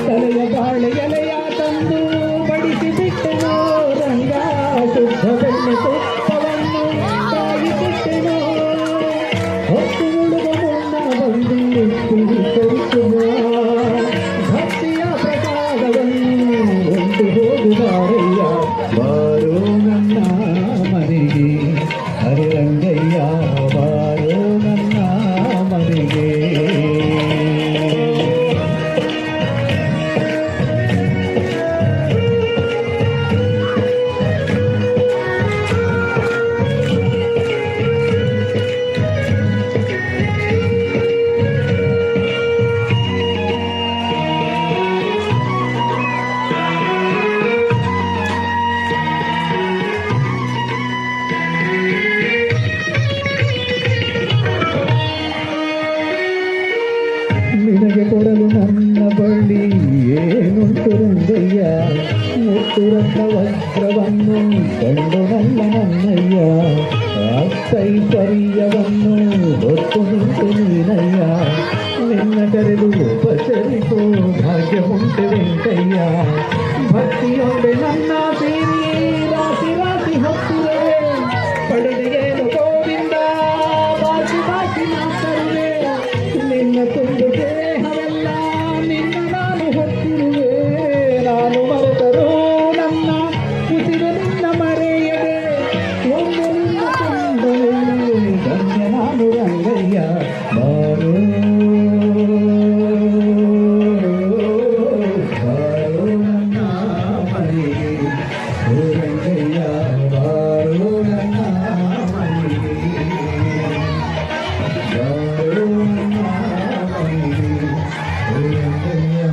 ತಲೆಯ ಬಾಳೆ ಎಲೆಯ ತಂದು ಬಡಿಸಿ ಬಿಟ್ಟೆನೋ ರಂಗ ಶುದ್ಧ ಬೆಣ್ಣೆ ತುಪ್ಪವನ್ನು ತಾಯಿ ಬಿಟ್ಟೆನೋ ಹೊತ್ತು ಉಳುವ ಮುನ್ನ ಬಂದು ತರಿಸುವ ಭಕ್ತಿಯ ಪ್ರಸಾದವನ್ನು ಒಂದು ಹೋಗುವಾರಯ್ಯ ಬಾರೋ ನನ್ನ ಮನೆಗೆ ಹರಿ ರಂಗಯ್ಯ ಬಾರೋ ನನ್ನ ಮನೆಗೆ ನಿನಗೆ ಕೊಡಲು ನನ್ನ ಬಳಿ ಏನುಂಟು ರಂಗಯ್ಯ ಮುತ್ತುರತ್ನ ವಸ್ತ್ರವನ್ನು ಕಂಡು ನನ್ನ ನನ್ನಯ್ಯ ಅರ್ಥೈಶ್ವರ್ಯವನ್ನು ಹೊತ್ತು ನಿಂತು ನೀನಯ್ಯ ನಿನ್ನ ಕರೆದು ಉಪಚರಿಸೋ ಭಾಗ್ಯ ಉಂಟು ವೆಂಕಯ್ಯ ಭಕ್ತಿಯೊಂದೆ ನನ್ನ ಸೇರಿ ರಾಶಿ ರಾಶಿ ಹೊತ್ತಿರುವೆ ಪಡೆದೇನು ಗೋವಿಂದ ಬಾಕಿ ಬಾಕಿ ಮಾತರುವೆ ನಿನ್ನ ತುಂಡು ದೇಹವೆಲ್ಲ ನಿನ್ನ ನಾನು ಹೊತ್ತಿರುವೆ ನಾನು ಮರೆತರೂ ನನ್ನ ಉಸಿರು ನಿನ್ನ ಮರೆಯದೆ ಒಂದು ನಿನ್ನ ತುಂಡಲೇ ಧನ್ಯ ನಾನು ರಂಗಯ್ಯ ಬಾರೋ ಬಾರೋ ನನ್ನ ಮನೆಗೆ ಓ ರಂಗಯ್ಯ ಬಾರೋ ನನ್ನ ಮನೆಗೆ ಬಾರೋ ನನ್ನ ಮನೆಗೆ ಓ ರಂಗಯ್ಯ